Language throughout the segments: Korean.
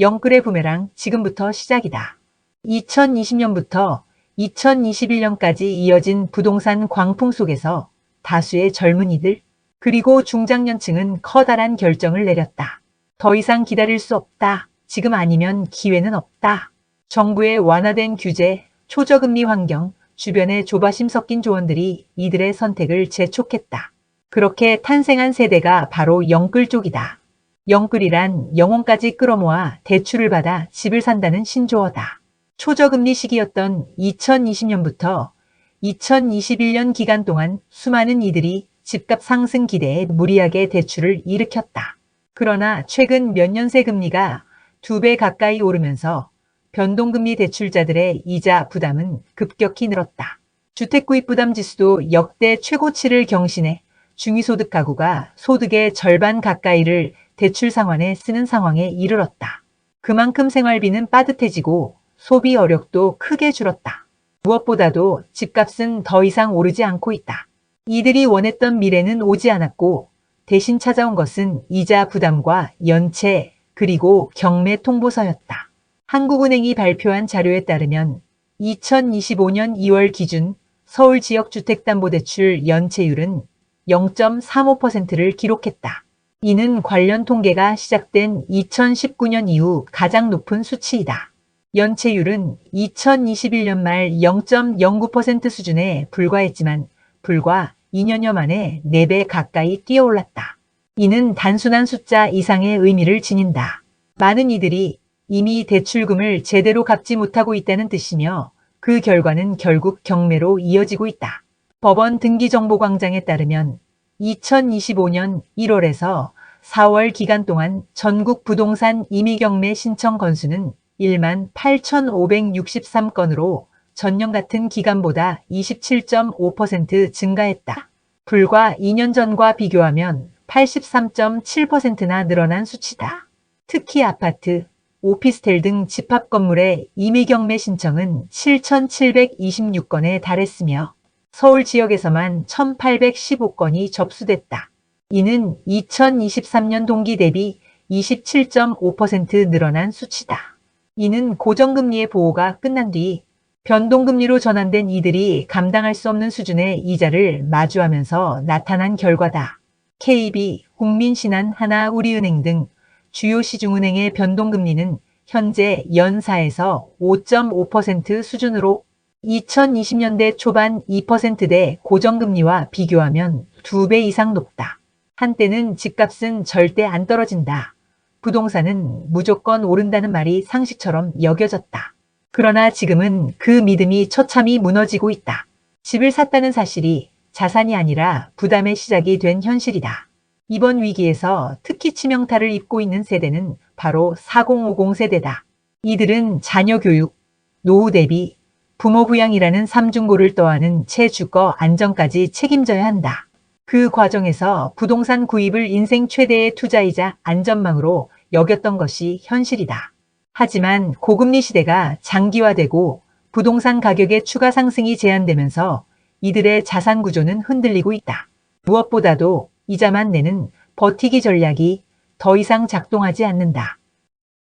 영끌의 부메랑 지금부터 시작이다. 2020년부터 2021년까지 이어진 부동산 광풍 속에서 다수의 젊은이들 그리고 중장년층은 커다란 결정을 내렸다. 더 이상 기다릴 수 없다. 지금 아니면 기회는 없다. 정부의 완화된 규제, 초저금리 환경, 주변의 조바심 섞인 조언들이 이들의 선택을 재촉했다. 그렇게 탄생한 세대가 바로 영끌족이다. 영끌이란 영혼까지 끌어모아 대출을 받아 집을 산다는 신조어다. 초저금리 시기였던 2020년부터 2021년 기간 동안 수많은 이들이 집값 상승 기대에 무리하게 대출을 일으켰다. 그러나 최근 몇 년 새 금리가 2배 가까이 오르면서 변동금리 대출자들의 이자 부담은 급격히 늘었다. 주택구입 부담 지수도 역대 최고치를 경신해 중위소득 가구가 소득의 절반 가까이를 대출 상환에 쓰는 상황에 이르렀다. 그만큼 생활비는 빠듯해지고 소비 어력도 크게 줄었다. 무엇보다도 집값은 더 이상 오르지 않고 있다. 이들이 원했던 미래는 오지 않았고 대신 찾아온 것은 이자 부담과 연체 그리고 경매 통보서였다. 한국은행이 발표한 자료에 따르면 2025년 2월 기준 서울 지역 주택담보대출 연체율은 0.35%를 기록했다. 이는 관련 통계가 시작된 2019년 이후 가장 높은 수치이다. 연체율은 2021년 말 0.09% 수준에 불과했지만 불과 2년여 만에 4배 가까이 뛰어올랐다. 이는 단순한 숫자 이상의 의미를 지닌다. 많은 이들이 이미 대출금을 제대로 갚지 못하고 있다는 뜻이며 그 결과는 결국 경매로 이어지고 있다. 법원 등기정보광장에 따르면 2025년 1월에서 4월 기간 동안 전국 부동산 임의경매 신청 건수는 1만 8,563건으로 전년 같은 기간보다 27.5% 증가했다. 불과 2년 전과 비교하면 83.7%나 늘어난 수치다. 특히 아파트, 오피스텔 등 집합 건물의 임의경매 신청은 7,726건에 달했으며 서울 지역에서만 1,815건이 접수됐다. 이는 2023년 동기 대비 27.5% 늘어난 수치다. 이는 고정금리의 보호가 끝난 뒤 변동금리로 전환된 이들이 감당할 수 없는 수준의 이자를 마주하면서 나타난 결과다. KB, 국민신한, 하나우리은행 등 주요 시중은행의 변동금리는 현재 연 4에서 5.5% 수준으로 2020년대 초반 2%대 고정금리와 비교하면 2배 이상 높다. 한때는 집값은 절대 안 떨어진다. 부동산은 무조건 오른다는 말이 상식처럼 여겨졌다. 그러나 지금은 그 믿음이 처참히 무너지고 있다. 집을 샀다는 사실이 자산이 아니라 부담의 시작이 된 현실이다. 이번 위기에서 특히 치명타를 입고 있는 세대는 바로 4050 세대다. 이들은 자녀 교육, 노후 대비, 부모 부양이라는 삼중고를 떠안은 채주거 안정까지 책임져야 한다. 그 과정에서 부동산 구입을 인생 최대의 투자이자 안전망으로 여겼던 것이 현실이다. 하지만 고금리 시대가 장기화되고 부동산 가격의 추가 상승이 제한되면서 이들의 자산 구조는 흔들리고 있다. 무엇보다도 이자만 내는 버티기 전략이 더 이상 작동하지 않는다.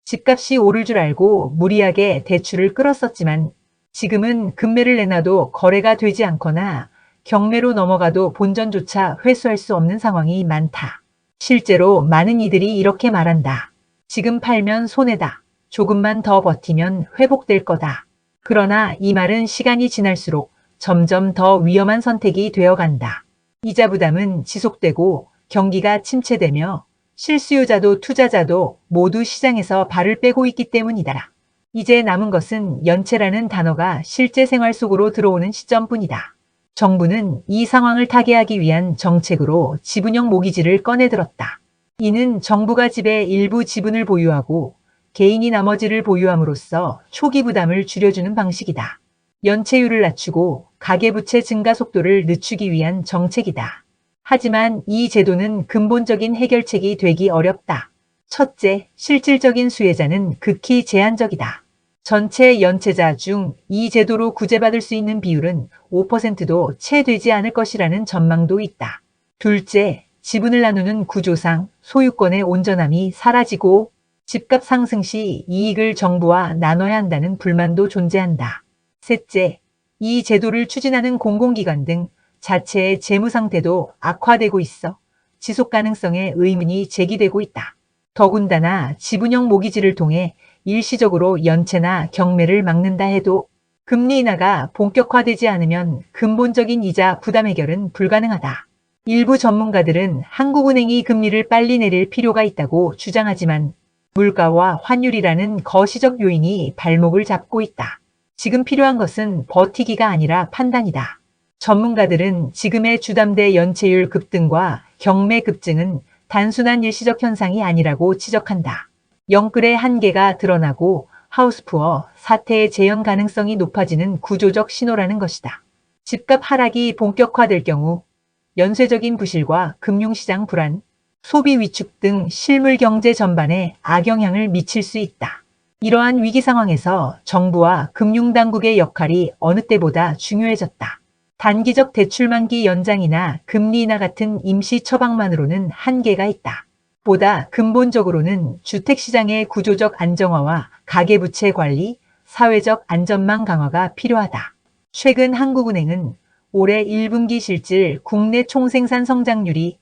집값이 오를 줄 알고 무리하게 대출을 끌었었지만 지금은 금매를 내놔도 거래가 되지 않거나 경매로 넘어가도 본전조차 회수할 수 없는 상황이 많다. 실제로 많은 이들이 이렇게 말한다. 지금 팔면 손해다. 조금만 더 버티면 회복될 거다. 그러나 이 말은 시간이 지날수록 점점 더 위험한 선택이 되어간다. 이자 부담은 지속되고 경기가 침체되며 실수요자도 투자자도 모두 시장에서 발을 빼고 있기 때문이다. 이제 남은 것은 연체라는 단어가 실제 생활 속으로 들어오는 시점뿐이다. 정부는 이 상황을 타개하기 위한 정책으로 지분형 모기지를 꺼내들었다. 이는 정부가 집의 일부 지분을 보유하고 개인이 나머지를 보유함으로써 초기 부담을 줄여주는 방식이다. 연체율을 낮추고 가계부채 증가 속도를 늦추기 위한 정책이다. 하지만 이 제도는 근본적인 해결책이 되기 어렵다. 첫째, 실질적인 수혜자는 극히 제한적이다. 전체 연체자 중 이 제도로 구제받을 수 있는 비율은 5%도 채 되지 않을 것이라는 전망도 있다. 둘째, 지분을 나누는 구조상 소유권의 온전함이 사라지고 집값 상승 시 이익을 정부와 나눠야 한다는 불만도 존재한다. 셋째, 이 제도를 추진하는 공공기관 등 자체의 재무 상태도 악화되고 있어 지속 가능성에 의문이 제기되고 있다. 더군다나 지분형 모기지를 통해 일시적으로 연체나 경매를 막는다 해도 금리 인하가 본격화되지 않으면 근본적인 이자 부담 해결은 불가능하다. 일부 전문가들은 한국은행이 금리를 빨리 내릴 필요가 있다고 주장하지만 물가와 환율이라는 거시적 요인이 발목을 잡고 있다. 지금 필요한 것은 버티기가 아니라 판단이다. 전문가들은 지금의 주담대 연체율 급등과 경매 급증은 단순한 일시적 현상이 아니라고 지적한다. 영끌의 한계가 드러나고 하우스푸어 사태의 재현 가능성이 높아지는 구조적 신호라는 것이다. 집값 하락이 본격화될 경우 연쇄적인 부실과 금융시장 불안, 소비 위축 등 실물 경제 전반에 악영향을 미칠 수 있다. 이러한 위기 상황에서 정부와 금융당국의 역할이 어느 때보다 중요해졌다. 단기적 대출 만기 연장이나 금리 인하 같은 임시 처방만으로는 한계가 있다. 보다 근본적으로는 주택시장의 구조적 안정화와 가계부채 관리, 사회적 안전망 강화가 필요하다. 최근 한국은행은 올해 1분기 실질 국내 총생산 성장률이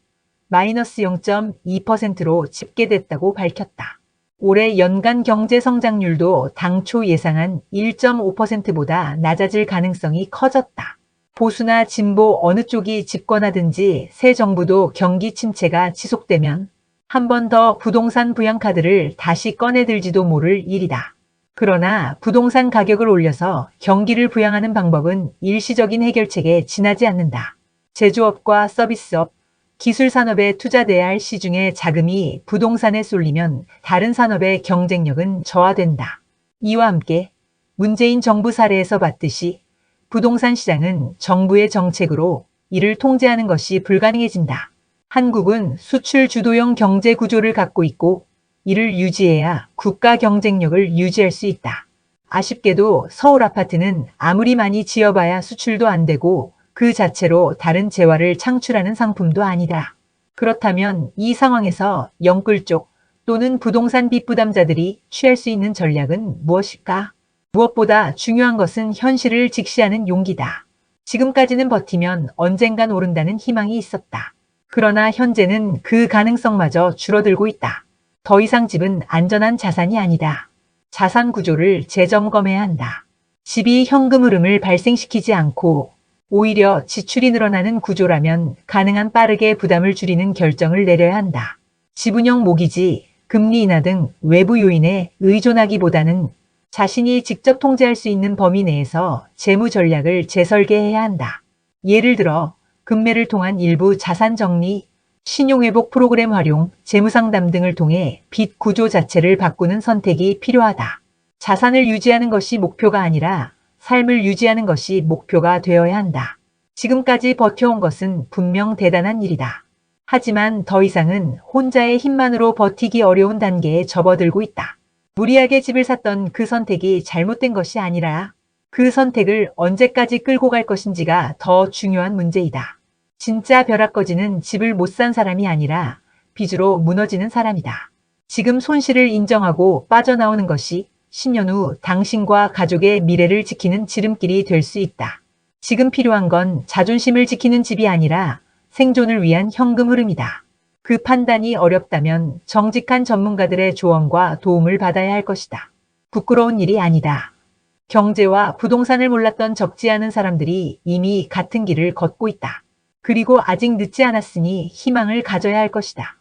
마이너스 0.2%로 집계됐다고 밝혔다. 올해 연간 경제 성장률도 당초 예상한 1.5%보다 낮아질 가능성이 커졌다. 보수나 진보 어느 쪽이 집권하든지 새 정부도 경기 침체가 지속되면 한 번 더 부동산 부양카드를 다시 꺼내들지도 모를 일이다. 그러나 부동산 가격을 올려서 경기를 부양하는 방법은 일시적인 해결책에 지나지 않는다. 제조업과 서비스업, 기술산업에 투자돼야 할 시중의 자금이 부동산에 쏠리면 다른 산업의 경쟁력은 저하된다. 이와 함께 문재인 정부 사례에서 봤듯이 부동산 시장은 정부의 정책으로 이를 통제하는 것이 불가능해진다. 한국은 수출 주도형 경제 구조를 갖고 있고 이를 유지해야 국가 경쟁력을 유지할 수 있다. 아쉽게도 서울 아파트는 아무리 많이 지어봐야 수출도 안 되고 그 자체로 다른 재화를 창출하는 상품도 아니다. 그렇다면 이 상황에서 영끌 쪽 또는 부동산 빚부담자들이 취할 수 있는 전략은 무엇일까? 무엇보다 중요한 것은 현실을 직시하는 용기다. 지금까지는 버티면 언젠간 오른다는 희망이 있었다. 그러나 현재는 그 가능성마저 줄어들고 있다. 더 이상 집은 안전한 자산이 아니다. 자산 구조를 재점검해야 한다. 집이 현금 흐름을 발생시키지 않고 오히려 지출이 늘어나는 구조라면 가능한 빠르게 부담을 줄이는 결정을 내려야 한다. 지분형 모기지, 금리 인하 등 외부 요인에 의존하기보다는 자신이 직접 통제할 수 있는 범위 내에서 재무 전략을 재설계해야 한다. 예를 들어 금매를 통한 일부 자산 정리, 신용회복 프로그램 활용, 재무상담 등을 통해 빚 구조 자체를 바꾸는 선택이 필요하다. 자산을 유지하는 것이 목표가 아니라 삶을 유지하는 것이 목표가 되어야 한다. 지금까지 버텨온 것은 분명 대단한 일이다. 하지만 더 이상은 혼자의 힘만으로 버티기 어려운 단계에 접어들고 있다. 무리하게 집을 샀던 그 선택이 잘못된 것이 아니라 그 선택을 언제까지 끌고 갈 것인지가 더 중요한 문제이다. 진짜 벼락거지는 집을 못 산 사람이 아니라 빚으로 무너지는 사람이다. 지금 손실을 인정하고 빠져나오는 것이 10년 후 당신과 가족의 미래를 지키는 지름길이 될 수 있다. 지금 필요한 건 자존심을 지키는 집이 아니라 생존을 위한 현금 흐름이다. 그 판단이 어렵다면 정직한 전문가들의 조언과 도움을 받아야 할 것이다. 부끄러운 일이 아니다. 경제와 부동산을 몰랐던 적지 않은 사람들이 이미 같은 길을 걷고 있다. 그리고 아직 늦지 않았으니 희망을 가져야 할 것이다.